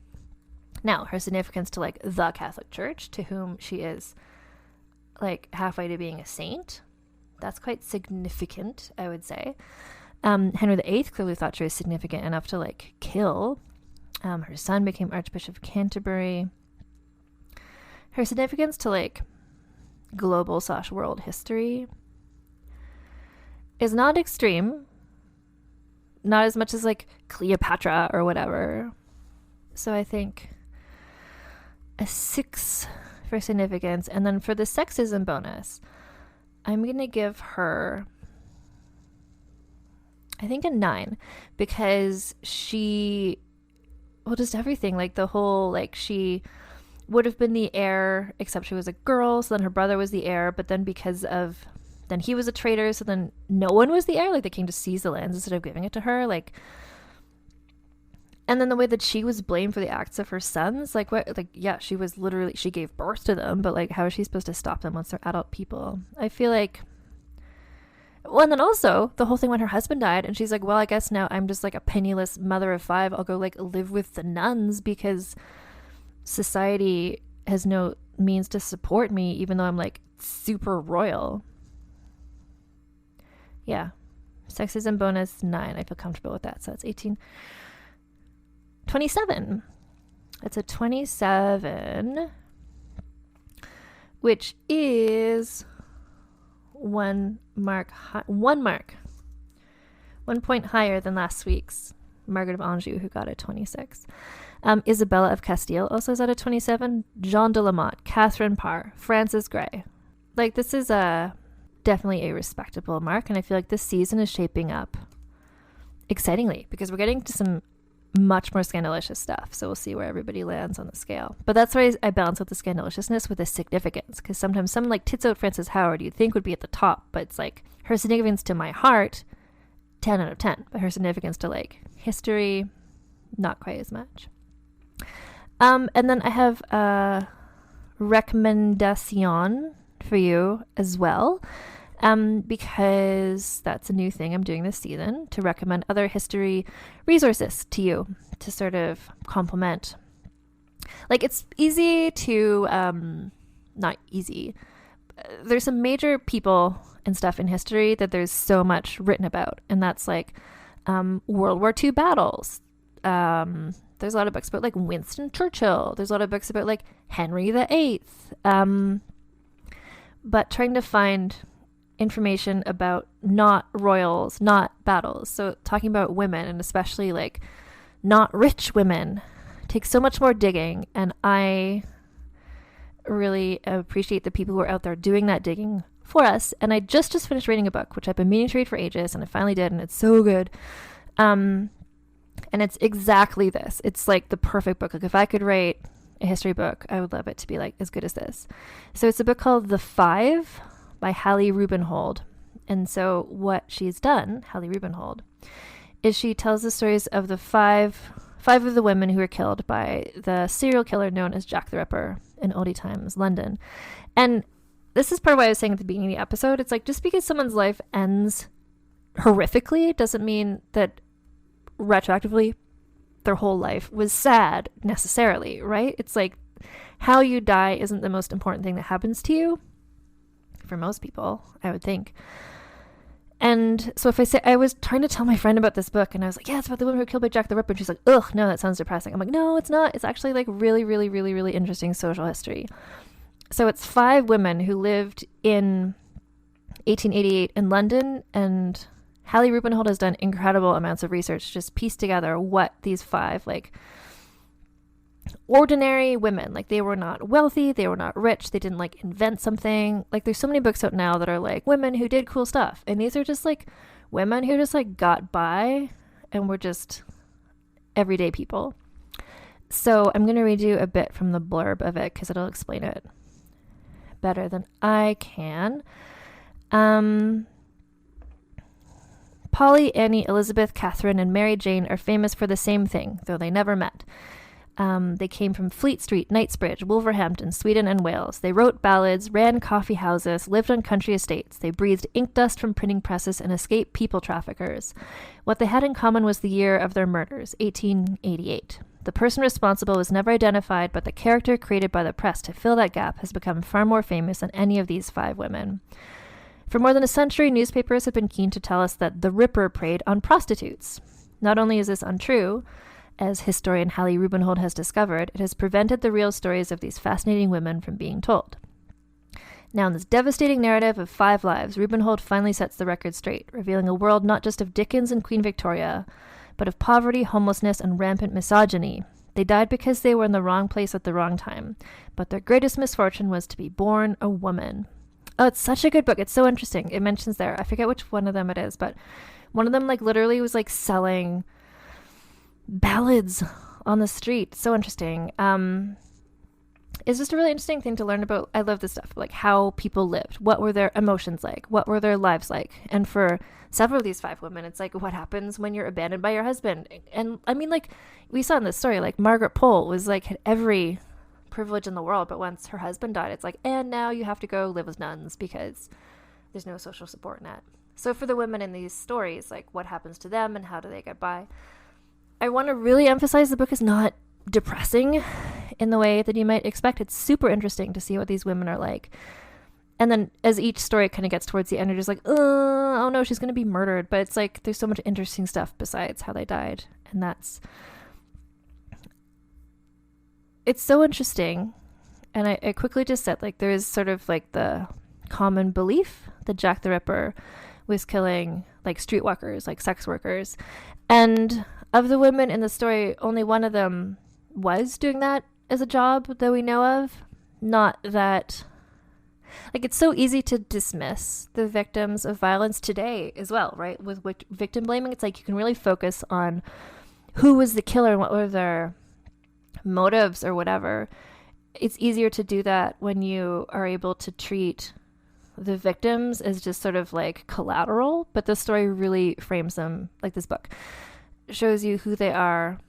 to like the Catholic Church, to whom she is like halfway to being a saint, that's quite significant, I would say. Henry VIII clearly thought she was significant enough to like kill. Her son became Archbishop of Canterbury. Her significance to like global/world history is not extreme, not as much as like Cleopatra or whatever. So I think a 6 for significance. And then for the sexism bonus, I'm going to give her, I think, a 9, because she, well, just everything, like the whole, like she would have been the heir, except she was a girl, so then her brother was the heir, but then then he was a traitor, so then no one was the heir, like the king just seized the lands instead of giving it to her. Like, And then the way that she was blamed for the acts of her sons, like what, like, yeah, she gave birth to them, but like, how is she supposed to stop them once they're adult people? I feel like, well, and then also the whole thing when her husband died and she's like, well, I guess now I'm just like a penniless mother of 5. I'll go like live with the nuns because society has no means to support me, even though I'm like super royal. Yeah. Sexism bonus 9. I feel comfortable with that. So that's 18. 27. It's a 27, which is 1 point higher than last week's Margaret of Anjou, who got a 26. Isabella of Castile also is at a 27. Jean de la Motte, Catherine Parr, Frances Gray. Like, this is definitely a respectable mark, and I feel like this season is shaping up excitingly because we're getting to some much more scandalicious stuff, so we'll see where everybody lands on the scale. But that's why I balance out the scandaliciousness with the significance, because sometimes someone like tits out Frances Howard you'd think would be at the top, but it's like her significance to my heart, 10 out of 10, but her significance to like history, not quite as much. And then I have a recommendation for you as well, because that's a new thing I'm doing this season, to recommend other history resources to you to sort of complement. Like, it's easy to, not easy. There's some major people and stuff in history that there's so much written about, and that's like World War II battles. There's a lot of books about like Winston Churchill. There's a lot of books about like Henry VIII. But trying to find information about not royals, not battles. So talking about women, and especially like not rich women, takes so much more digging. And I really appreciate the people who are out there doing that digging for us. And I just finished reading a book, which I've been meaning to read for ages, and I finally did, and it's so good. And it's exactly this. It's like the perfect book. Like, if I could write a history book, I would love it to be like as good as this. So it's a book called The Five by Hallie Rubenhold. And so what she's done, Hallie Rubenhold, is she tells the stories of the five of the women who were killed by the serial killer known as Jack the Ripper in oldie times London. And this is part of what I was saying at the beginning of the episode. It's like, just because someone's life ends horrifically doesn't mean that retroactively their whole life was sad necessarily, right? It's like, how you die isn't the most important thing that happens to you for most people, I would think. And so if I say, I was trying to tell my friend about this book, and I was like, yeah, it's about the woman who were killed by Jack the Ripper, and she's like, ugh, no, that sounds depressing. I'm like, no, it's not. It's actually like really, really, really, really interesting social history. So it's 5 women who lived in 1888 in London, and Hallie Rubenhold has done incredible amounts of research to just piece together what these 5 like ordinary women, like, they were not wealthy, they were not rich, they didn't like invent something. Like, there's so many books out now that are like women who did cool stuff, and these are just like women who just like got by and were just everyday people. So I'm going to read you a bit from the blurb of it because it'll explain it better than I can. Polly, Annie, Elizabeth, Catherine, and Mary Jane are famous for the same thing, though they never met. They came from Fleet Street, Knightsbridge, Wolverhampton, Sweden, and Wales. They wrote ballads, ran coffee houses, lived on country estates. They breathed ink dust from printing presses and escaped people traffickers. What they had in common was the year of their murders, 1888. The person responsible was never identified, but the character created by the press to fill that gap has become far more famous than any of these 5 women. For more than a century, newspapers have been keen to tell us that the Ripper preyed on prostitutes. Not only is this untrue, as historian Hallie Rubenhold has discovered, it has prevented the real stories of these fascinating women from being told. Now, in this devastating narrative of 5 lives, Rubenhold finally sets the record straight, revealing a world not just of Dickens and Queen Victoria, but of poverty, homelessness, and rampant misogyny. They died because they were in the wrong place at the wrong time, but their greatest misfortune was to be born a woman. Oh, it's such a good book. It's so interesting. It mentions there, I forget which one of them it is, but one of them like literally was like selling ballads on the street. So interesting. it's just a really interesting thing to learn about. I love this stuff, like how people lived. What were their emotions like? What were their lives like? And for several of these 5 women, it's like, what happens when you're abandoned by your husband? And I mean, like we saw in this story, like Margaret Pole was like, had every privilege in the world, but once her husband died, it's like, and now you have to go live with nuns because there's no social support net. So for the women in these stories, like what happens to them and how do they get by? I want to really emphasize the book is not depressing in the way that you might expect. It's super interesting to see what these women are like. And then as each story kind of gets towards the end, you're just like, oh no, she's going to be murdered. But it's like, there's so much interesting stuff besides how they died. And it's so interesting. And I quickly just said, like, there is sort of like the common belief that Jack the Ripper was killing like streetwalkers, like sex workers. And of the women in the story, only one of them was doing that as a job that we know of. Not that, like, it's so easy to dismiss the victims of violence today as well, right? With victim blaming, it's like you can really focus on who was the killer and what were their motives or whatever. It's easier to do that when you are able to treat the victims as just sort of like collateral, but the story really frames them, like this book shows you who they are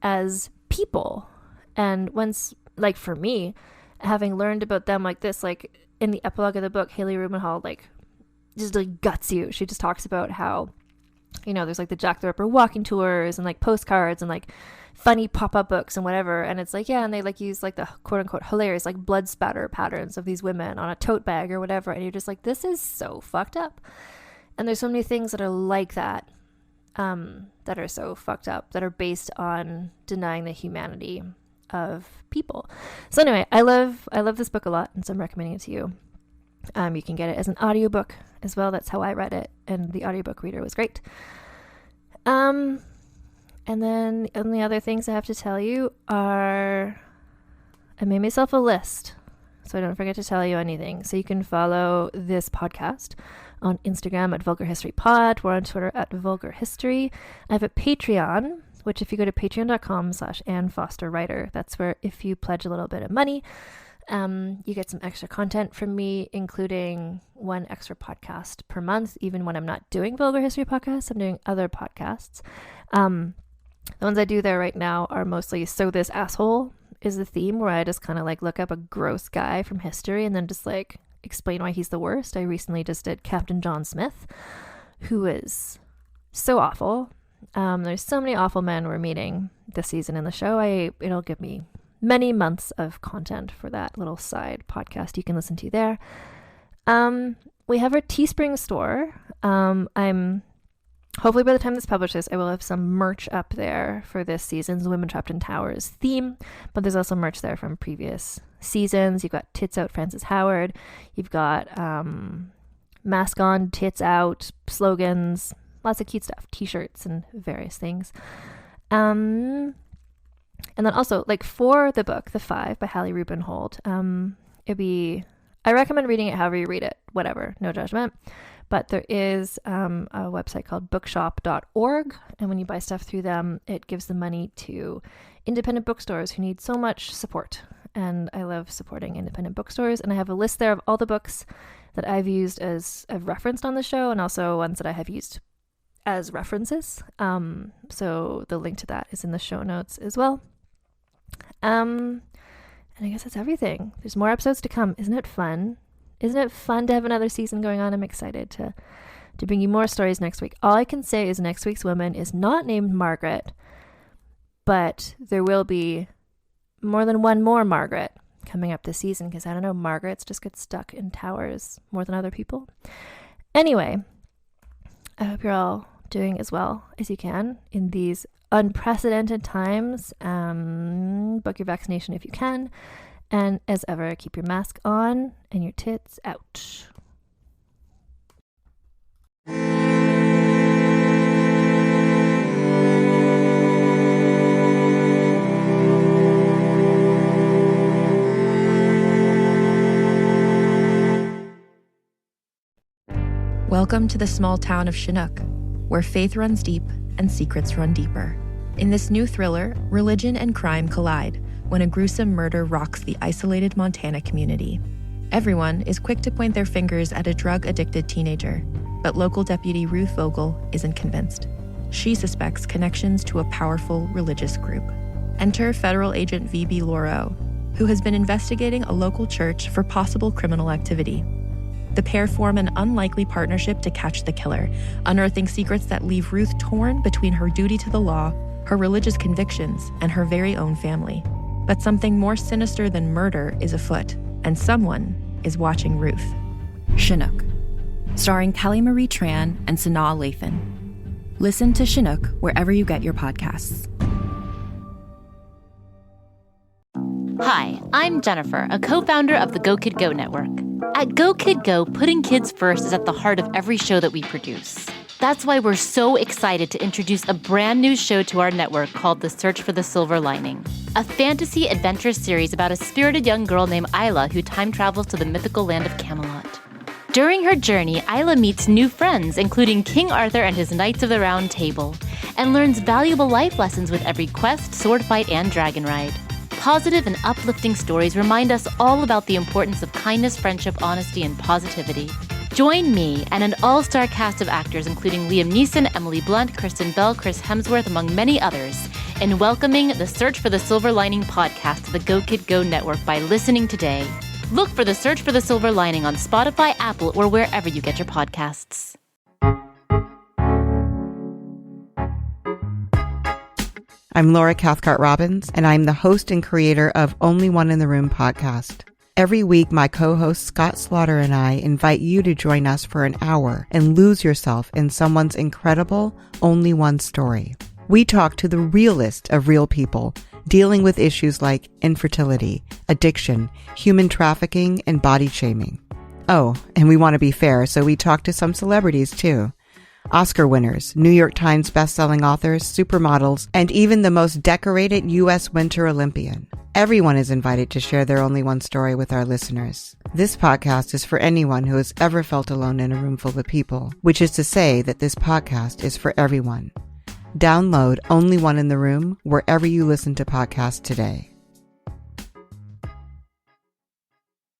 as people. And once, like for me, having learned about them like this, like in the epilogue of the book, Haley Rubenhall like just like guts you. She just talks about how, you know, there's like the Jack the Ripper walking tours and like postcards and like funny pop-up books and whatever. And it's like, yeah, and they like use like the quote unquote hilarious like blood spatter patterns of these women on a tote bag or whatever. And you're just like, this is so fucked up. And there's so many things that are like that, that are so fucked up, that are based on denying the humanity of people. So anyway, I love this book a lot, and so I'm recommending it to you. You can get it as an audiobook as well. That's how I read it, and the audiobook reader was great. And then the only other things I have to tell you are I made myself a list so I don't forget to tell you anything. So you can follow this podcast on Instagram at Vulgar History Pod. We're on Twitter at Vulgar History. I have a Patreon, which if you go to patreon.com/AnneFosterWriter, that's where if you pledge a little bit of money, you get some extra content from me, including one extra podcast per month. Even when I'm not doing Vulgar History podcasts, I'm doing other podcasts. The ones I do there right now are mostly So This Asshole is the theme, where I just kind of like look up a gross guy from history and then just like explain why he's the worst. I recently just did Captain John Smith, who is so awful. There's so many awful men we're meeting this season in the show. It'll give me many months of content for that little side podcast you can listen to there. We have our Teespring store. I'm hopefully by the time this publishes, I will have some merch up there for this season's Women Trapped in Towers theme, but there's also merch there from previous seasons. You've got Tits Out Frances Howard. You've got Mask On, Tits Out, slogans, lots of cute stuff, t-shirts and various things. And then also, like, for the book, The Five by Hallie Rubenhold, I recommend reading it however you read it, whatever, no judgment. But there is a website called bookshop.org, and when you buy stuff through them, it gives the money to independent bookstores who need so much support. And I love supporting independent bookstores, and I have a list there of all the books that I've used as I've referenced on the show, and also ones that I have used as references. So the link to that is in the show notes as well. And I guess that's everything. There's more episodes to come. Isn't it fun? Isn't it fun to have another season going on? I'm excited to bring you more stories next week. All I can say is next week's woman is not named Margaret, but there will be more than one more Margaret coming up this season, because I don't know, Margarets just get stuck in towers more than other people. Anyway, I hope you're all doing as well as you can in these unprecedented times. Book your vaccination if you can. And as ever, keep your mask on and your tits out. Welcome to the small town of Chinook, where faith runs deep and secrets run deeper. In this new thriller, religion and crime collide, when a gruesome murder rocks the isolated Montana community. Everyone is quick to point their fingers at a drug-addicted teenager, but local deputy Ruth Vogel isn't convinced. She suspects connections to a powerful religious group. Enter federal agent V.B. Laureau, who has been investigating a local church for possible criminal activity. The pair form an unlikely partnership to catch the killer, unearthing secrets that leave Ruth torn between her duty to the law, her religious convictions, and her very own family. But something more sinister than murder is afoot, and someone is watching Ruth. Chinook, starring Kelly Marie Tran and Sanaa Lathan. Listen to Chinook wherever you get your podcasts. Hi, I'm Jennifer, a co-founder of the Go Kid Go network. At Go Kid Go, putting kids first is at the heart of every show that we produce. That's why we're so excited to introduce a brand new show to our network called The Search for the Silver Lining, a fantasy adventure series about a spirited young girl named Isla who time travels to the mythical land of Camelot. During her journey, Isla meets new friends, including King Arthur and his Knights of the Round Table, and learns valuable life lessons with every quest, sword fight, and dragon ride. Positive and uplifting stories remind us all about the importance of kindness, friendship, honesty, and positivity. Join me and an all-star cast of actors including Liam Neeson, Emily Blunt, Kristen Bell, Chris Hemsworth, among many others, in welcoming the Search for the Silver Lining podcast to the Go Kid Go network by listening today. Look for the Search for the Silver Lining on Spotify, Apple, or wherever you get your podcasts. I'm Laura Cathcart-Robbins, and I'm the host and creator of Only One in the Room podcast. Every week, my co-host Scott Slaughter and I invite you to join us for an hour and lose yourself in someone's incredible Only One story. We talk to the realest of real people, dealing with issues like infertility, addiction, human trafficking, and body shaming. Oh, and we want to be fair, so we talk to some celebrities too. Oscar winners, New York Times bestselling authors, supermodels, and even the most decorated U.S. Winter Olympian. Everyone is invited to share their Only One story with our listeners. This podcast is for anyone who has ever felt alone in a room full of people, which is to say that this podcast is for everyone. Download Only One in the Room wherever you listen to podcasts today.